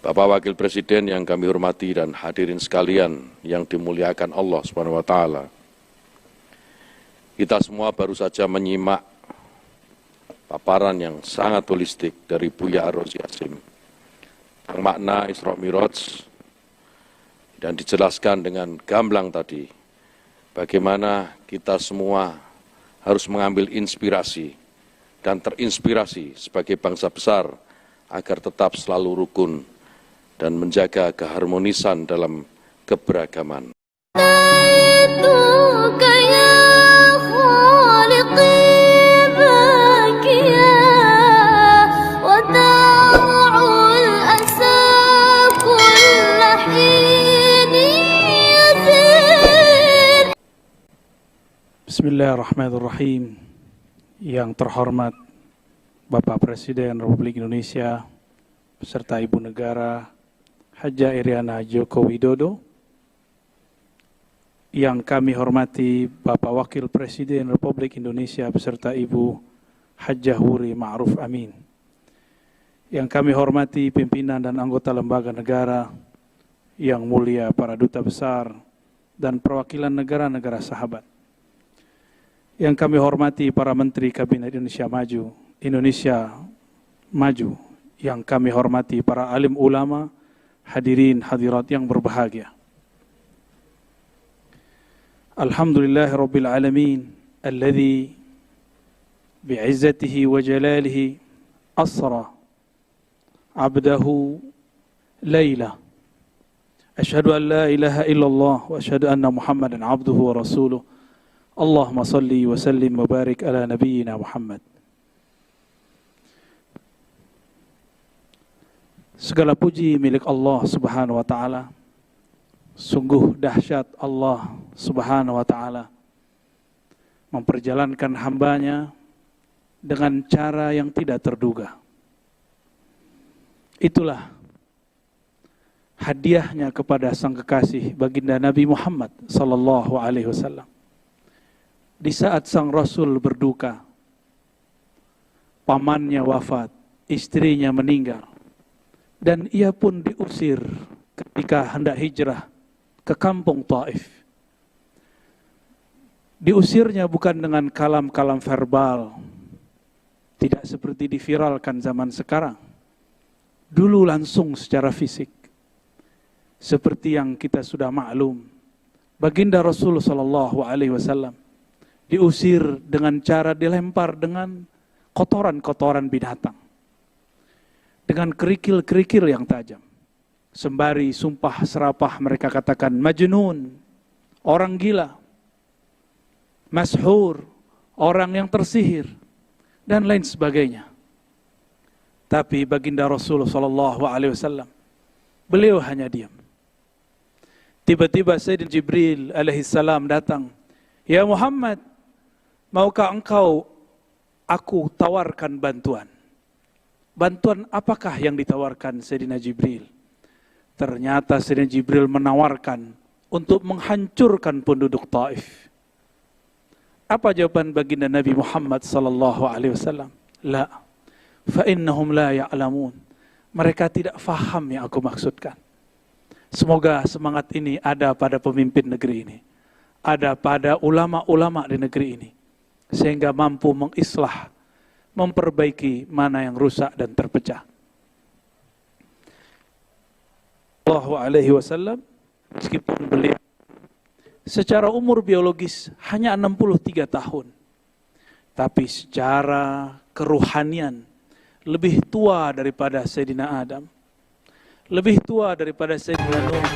Bapak Wakil Presiden yang kami hormati dan hadirin sekalian yang dimuliakan Allah Subhanahu wa taala. Kita semua baru saja menyimak paparan yang sangat holistik dari Buya Ar-Razi Hasyim tentang makna Isra Mi'raj dan dijelaskan dengan gamblang tadi bagaimana kita semua harus mengambil inspirasi dan terinspirasi sebagai bangsa besar agar tetap selalu rukun dan menjaga keharmonisan dalam keberagaman. Bismillahirrahmanirrahim. Yang terhormat Bapak Presiden Republik Indonesia beserta Ibu Negara Hajah Iriana Joko Widodo, yang kami hormati Bapak Wakil Presiden Republik Indonesia beserta Ibu Hajah Wuri Ma'ruf Amin, yang kami hormati pimpinan dan anggota lembaga negara yang mulia, para duta besar dan perwakilan negara-negara sahabat, yang kami hormati para Menteri Kabinet Indonesia Maju, yang kami hormati para alim ulama, hadirin hadirat yang berbahagia. Alhamdulillahirabbil alamin alladzi bi'izzatihi wa jalalihi asra 'abdahu laila. Asyhadu an la ilaha illallah wa asyhadu anna Muhammadan 'abduhu wa rasuluh. Allahumma salli wa sallim wa barik ala nabiyyina Muhammad. Segala puji milik Allah Subhanahu wa taala. Sungguh dahsyat Allah Subhanahu wa taala memperjalankan hambanya dengan cara yang tidak terduga. Itulah hadiahnya kepada sang kekasih baginda Nabi Muhammad sallallahu alaihi wasallam. Di saat sang Rasul berduka, pamannya wafat, istrinya meninggal, dan ia pun diusir ketika hendak hijrah ke kampung Taif. Diusirnya bukan dengan kalam-kalam verbal, tidak seperti diviralkan zaman sekarang. Dulu langsung secara fisik. Seperti yang kita sudah maklum, baginda Rasul sallallahu alaihi wasallam diusir dengan cara dilempar dengan kotoran-kotoran binatang, dengan kerikil-kerikil yang tajam. Sembari sumpah serapah mereka katakan majnun, orang gila, mashhur, orang yang tersihir, dan lain sebagainya. Tapi baginda Rasulullah SAW, beliau hanya diam. Tiba-tiba Sayyidina Jibril alaihissalam datang. Ya Muhammad, maukah engkau aku tawarkan bantuan? Bantuan apakah yang ditawarkan Sayyidina Jibril? Ternyata Sayyidina Jibril menawarkan untuk menghancurkan penduduk Taif. Apa jawaban baginda Nabi Muhammad sallallahu alaihi wasallam? La, fa innahum la ya'lamun. Mereka tidak faham yang aku maksudkan. Semoga semangat ini ada pada pemimpin negeri ini, ada pada ulama-ulama di negeri ini, sehingga mampu mengislah, memperbaiki mana yang rusak dan terpecah. Sallallahu alaihi wasallam, meskipun beliau secara umur biologis hanya 63 tahun, tapi secara keruhanian lebih tua daripada Sayyidina Adam, lebih tua daripada Sayyidina Nuh.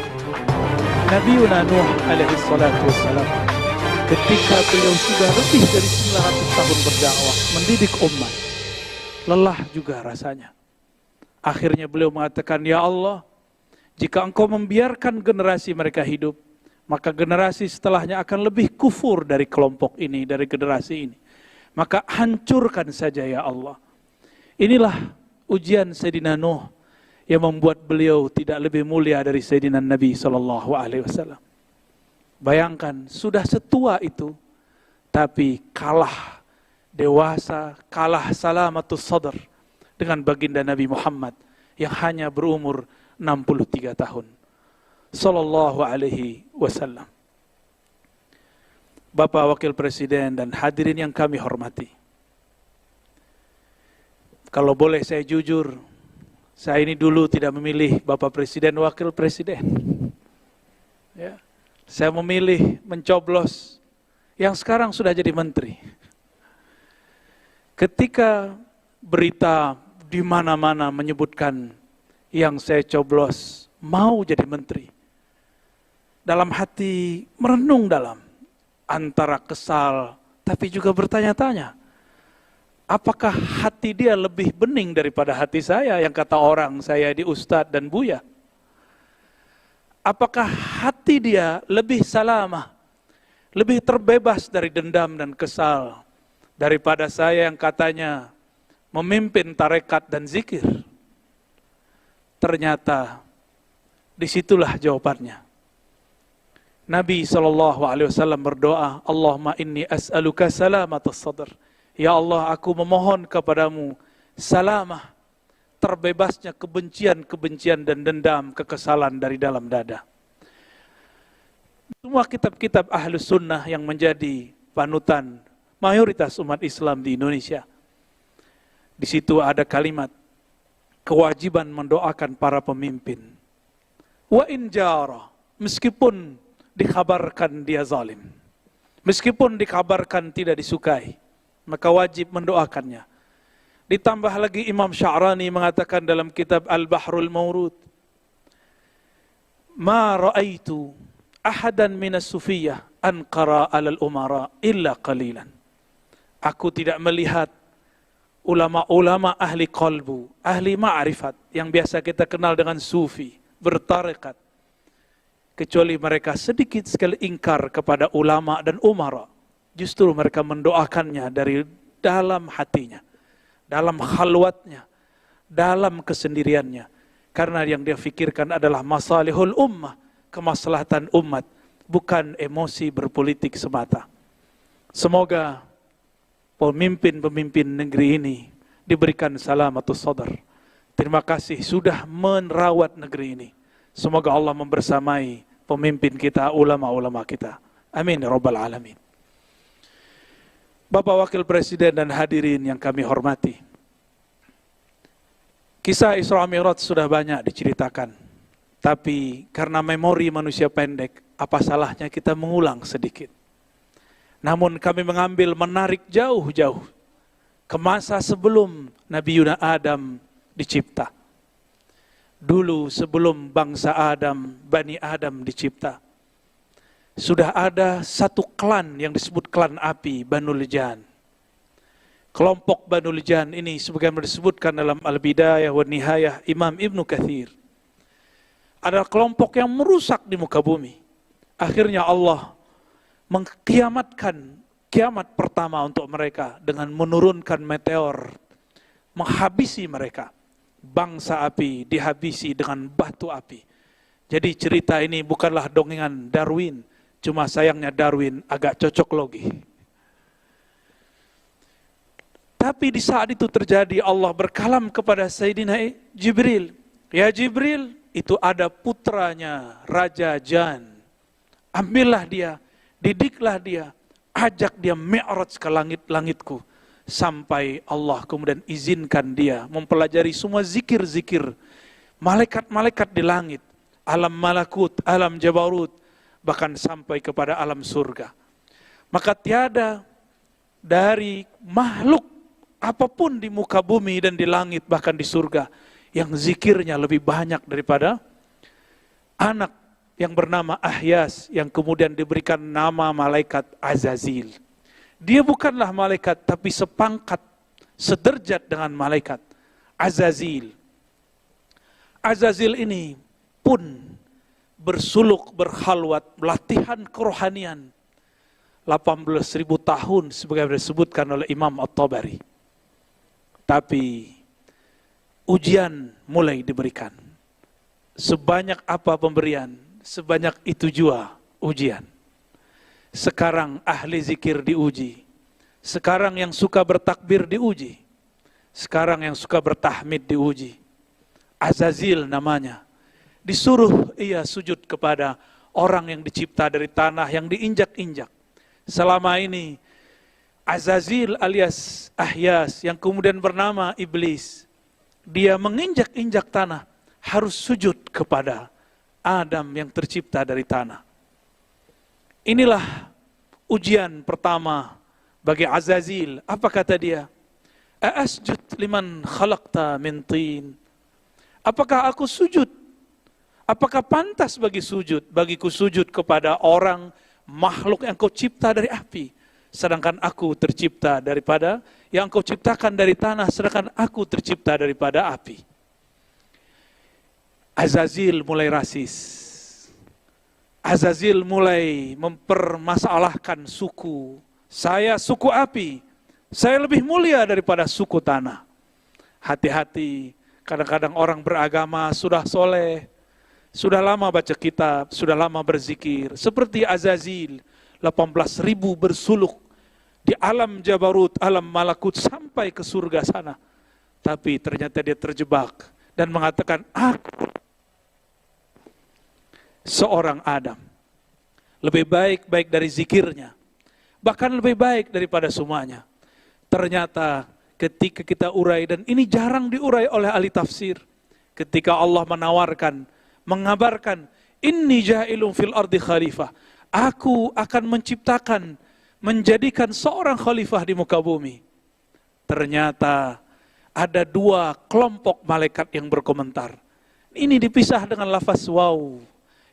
Nabi Nuh alaihi salatu wassalam, ketika beliau sudah lebih dari 900 tahun berdakwah, mendidik umat, lelah juga rasanya. Akhirnya beliau mengatakan, ya Allah, jika engkau membiarkan generasi mereka hidup, maka generasi setelahnya akan lebih kufur dari kelompok ini, dari generasi ini. Maka hancurkan saja ya Allah. Inilah ujian Sayyidina Nuh yang membuat beliau tidak lebih mulia dari Sayyidina Nabi SAW. Bayangkan, sudah setua itu, tapi kalah dewasa, kalah salamatus sadr dengan baginda Nabi Muhammad yang hanya berumur 63 tahun. Sallallahu alaihi wasallam. Bapak Wakil Presiden dan hadirin yang kami hormati. Kalau boleh saya jujur, saya ini dulu tidak memilih Bapak Presiden, Wakil Presiden. Ya, saya memilih mencoblos yang sekarang sudah jadi menteri. Ketika berita di mana-mana menyebutkan yang saya coblos mau jadi menteri, dalam hati merenung dalam, antara kesal tapi juga bertanya-tanya, apakah hati dia lebih bening daripada hati saya yang kata orang saya di Ustadz dan Buya? Apakah hati dia lebih salamah, lebih terbebas dari dendam dan kesal daripada saya yang katanya memimpin tarekat dan zikir? Ternyata disitulah jawabannya. Nabi SAW berdoa, Allahumma inni as'aluka salamatas sadr. Ya Allah, aku memohon kepadamu salamah, terbebasnya kebencian-kebencian dan dendam, kekesalan dari dalam dada. Semua kitab-kitab Ahlus Sunnah yang menjadi panutan mayoritas umat Islam di Indonesia, di situ ada kalimat kewajiban mendoakan para pemimpin. Wa in jara, meskipun dikabarkan dia zalim, meskipun dikabarkan tidak disukai, maka wajib mendoakannya. Ditambah lagi Imam Sya'rani mengatakan dalam kitab Al-Bahrul Mawrud, ma ra'aitu ahadan minas sufiyah anqara alal umara illa qalilan. Aku tidak melihat ulama-ulama ahli qalbu, ahli ma'rifat, yang biasa kita kenal dengan sufi, bertarekat, kecuali mereka sedikit sekali ingkar kepada ulama dan umara. Justru mereka mendoakannya dari dalam hatinya, dalam khalwatnya, dalam kesendiriannya. Karena yang dia fikirkan adalah masalihul ummah, kemaslahatan umat, bukan emosi berpolitik semata. Semoga pemimpin-pemimpin negeri ini diberikan salamatus sadar. Terima kasih sudah merawat negeri ini. Semoga Allah membersamai pemimpin kita, ulama-ulama kita. Amin ya rabbal alamin. Bapak Wakil Presiden dan hadirin yang kami hormati, kisah Isra Mi'raj sudah banyak diceritakan, tapi karena memori manusia pendek, apa salahnya kita mengulang sedikit. Namun kami mengambil menarik jauh-jauh ke masa sebelum Nabi Yuna Adam dicipta. Dulu sebelum bangsa Adam, Bani Adam dicipta, sudah ada satu klan yang disebut klan api, Banul Jan. Kelompok Banul Jan ini sebagaimana disebutkan dalam Al-Bidayah wa Nihayah Imam Ibnu Katsir, adalah kelompok yang merusak di muka bumi. Akhirnya Allah mengkiamatkan kiamat pertama untuk mereka dengan menurunkan meteor, menghabisi mereka. Bangsa api dihabisi dengan batu api. Jadi cerita ini bukanlah dongengan Darwin, cuma sayangnya Darwin agak cocok logi. Tapi di saat itu terjadi, Allah berkalam kepada Sayyidina Jibril. Ya Jibril, itu ada putranya Raja Jan. Ambillah dia, didiklah dia, ajak dia mi'raj ke langit-langitku. Sampai Allah kemudian izinkan dia mempelajari semua zikir-zikir malaikat-malaikat di langit, alam malakut, alam jabarut, bahkan sampai kepada alam surga. Maka tiada dari makhluk apapun di muka bumi dan di langit, bahkan di surga, yang zikirnya lebih banyak daripada anak yang bernama Ahyas, yang kemudian diberikan nama malaikat Azazil. Dia bukanlah malaikat, tapi sepangkat, sederjat dengan malaikat Azazil. Azazil ini pun bersuluk, berkhalwat, latihan kerohanian 18.000 tahun sebagaimana disebutkan oleh Imam At-Tabari. Tapi ujian mulai diberikan. Sebanyak apa pemberian, sebanyak itu jua ujian. Sekarang ahli zikir diuji. Sekarang yang suka bertakbir diuji. Sekarang yang suka bertahmid diuji. Azazil namanya. disuruh ia sujud kepada orang yang dicipta dari tanah yang diinjak-injak. Selama ini Azazil alias Ahyas yang kemudian bernama Iblis, dia menginjak-injak tanah, harus sujud kepada Adam yang tercipta dari tanah. Inilah ujian pertama bagi Azazil. Apa kata dia? Asjud liman khalaqta min tin. Apakah aku sujud? Apakah pantas bagiku sujud kepada orang makhluk yang kau cipta dari api, sedangkan aku tercipta daripada yang kau ciptakan dari tanah, sedangkan aku tercipta daripada api. Azazil mulai rasis. Azazil mulai mempermasalahkan suku. Saya suku api, saya lebih mulia daripada suku tanah. Hati-hati, kadang-kadang orang beragama sudah soleh, sudah lama baca kitab, sudah lama berzikir. Seperti Azazil, 18.000 bersuluk di alam Jabarut, alam Malakut sampai ke surga sana. Tapi ternyata dia terjebak dan mengatakan, aku seorang Adam. Lebih baik dari zikirnya. Bahkan lebih baik daripada semuanya. Ternyata ketika kita urai, dan ini jarang diurai oleh ahli tafsir. Ketika Allah mengabarkan, inni ja'ilun fil ardi khalifah. Aku akan menciptakan, menjadikan seorang khalifah di muka bumi. Ternyata ada dua kelompok malaikat yang berkomentar. Ini dipisah dengan lafaz waw.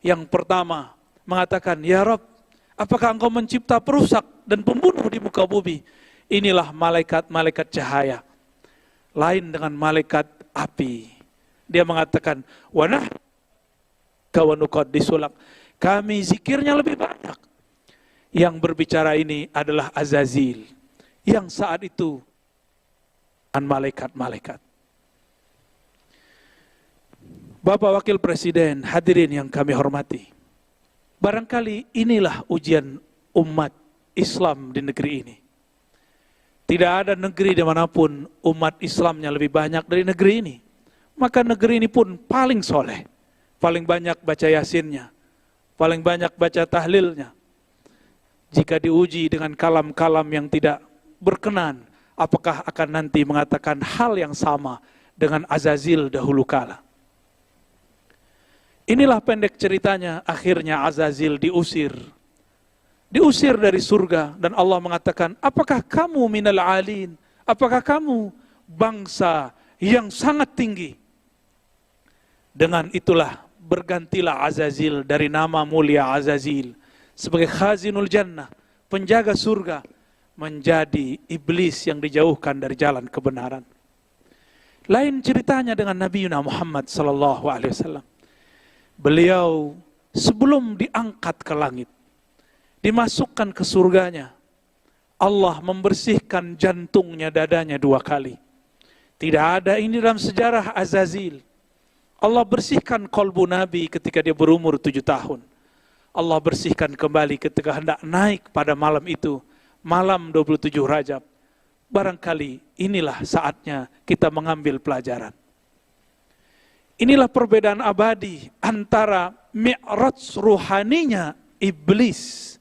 Yang pertama mengatakan, ya Rabb, apakah engkau mencipta perusak dan pembunuh di muka bumi? Inilah malaikat-malaikat cahaya. Lain dengan malaikat api. Dia mengatakan, wanah kawanukad disulak. Kami zikirnya lebih banyak. Yang berbicara ini adalah Azazil. Yang saat itu dengan malaikat-malaikat. Bapak Wakil Presiden, hadirin yang kami hormati. Barangkali inilah ujian umat Islam di negeri ini. Tidak ada negeri dimanapun umat Islamnya lebih banyak dari negeri ini. Maka negeri ini pun paling soleh. Paling banyak baca yasinnya. Paling banyak baca tahlilnya. Jika diuji dengan kalam-kalam yang tidak berkenan, apakah akan nanti mengatakan hal yang sama dengan Azazil dahulu kala? Inilah pendek ceritanya, akhirnya Azazil diusir. Diusir dari surga, dan Allah mengatakan, apakah kamu minal alin? Apakah kamu bangsa yang sangat tinggi? Dengan itulah bergantilah Azazil dari nama mulia Azazil sebagai khazinul jannah, penjaga surga, menjadi iblis yang dijauhkan dari jalan kebenaran. Lain ceritanya dengan Nabi Muhammad sallallahu alaihi wasallam. Beliau sebelum diangkat ke langit, dimasukkan ke surganya, Allah membersihkan jantungnya, dadanya 2 kali. Tidak ada ini dalam sejarah Azazil. Allah bersihkan kolbu Nabi ketika dia berumur 7 tahun. Allah bersihkan kembali ketika hendak naik pada malam itu, malam 27 Rajab. Barangkali inilah saatnya kita mengambil pelajaran. Inilah perbedaan abadi antara mi'raj ruhaninya iblis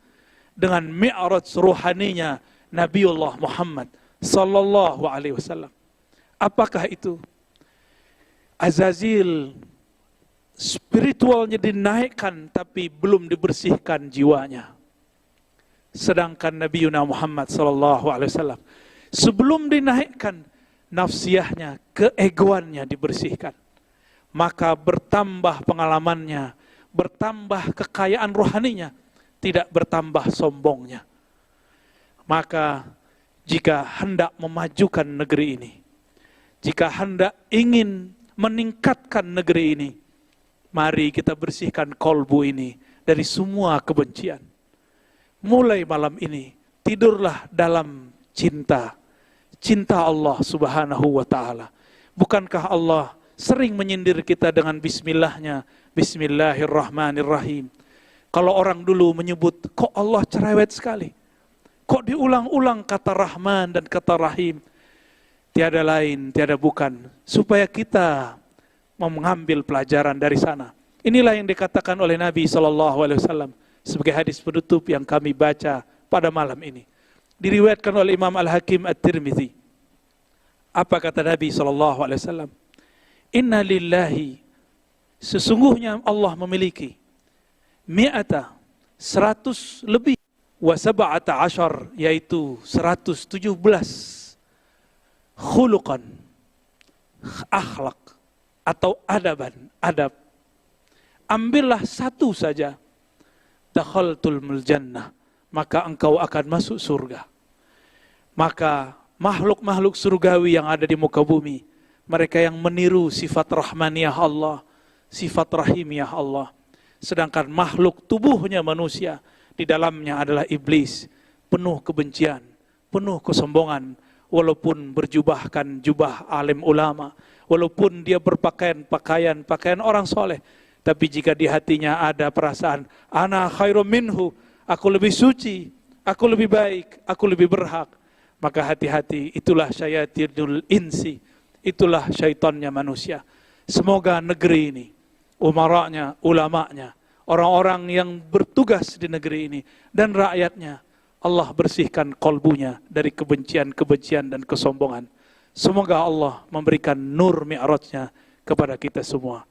dengan mi'raj ruhaninya Nabiullah Muhammad sallallahu alaihi wasallam. Apakah itu? Azazil spiritualnya dinaikkan tapi belum dibersihkan jiwanya. Sedangkan Nabi Muhammad sallallahu alaihi wasallam sebelum dinaikkan, nafsiyahnya, keegoannya dibersihkan. Maka bertambah pengalamannya, bertambah kekayaan rohaninya, tidak bertambah sombongnya. Maka jika hendak memajukan negeri ini, jika hendak ingin meningkatkan negeri ini, mari kita bersihkan kolbu ini dari semua kebencian. Mulai malam ini, tidurlah dalam cinta Allah subhanahu wa ta'ala. Bukankah Allah sering menyindir kita dengan bismillahnya, bismillahirrahmanirrahim. Kalau orang dulu menyebut, kok Allah cerewet sekali, kok diulang-ulang kata Rahman dan kata Rahim. Tiada lain, tiada bukan, supaya kita mengambil pelajaran dari sana. Inilah yang dikatakan oleh Nabi SAW sebagai hadis penutup yang kami baca pada malam ini. Diriwayatkan oleh Imam Al-Hakim At-Tirmidzi. Apa kata Nabi SAW? Inna lillahi, sesungguhnya Allah memiliki 100 lebih, wa sab'ata asyar, yaitu 117 khuluqan, akhlak atau adab. Ambillah satu saja, dakhaltul jannah, maka engkau akan masuk surga. Maka makhluk-makhluk surgawi yang ada di muka bumi, mereka yang meniru sifat rahmaniyah Allah, sifat rahimiyah Allah. Sedangkan makhluk tubuhnya manusia, di dalamnya adalah iblis, penuh kebencian, penuh kesombongan, walaupun berjubahkan jubah alim ulama, walaupun dia berpakaian pakaian orang soleh, tapi jika di hatinya ada perasaan ana khairum minhu, aku lebih suci, aku lebih baik, aku lebih berhak, maka hati-hati, itulah syayatinul insi, itulah syaitannya manusia. Semoga negeri ini, umaranya, ulamanya, orang-orang yang bertugas di negeri ini dan rakyatnya, Allah bersihkan kolbunya dari kebencian-kebencian dan kesombongan. Semoga Allah memberikan nur mi'rajnya kepada kita semua.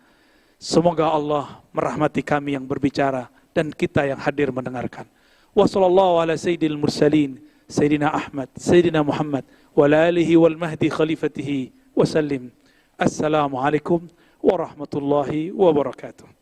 Semoga Allah merahmati kami yang berbicara dan kita yang hadir mendengarkan. Wa sallallahu ala sayyidil mursalin, Sayyidina Ahmad, Sayyidina Muhammad, wa ala alihi wal mahdi khalifatihi wa sallim. Assalamualaikum warahmatullahi wabarakatuh.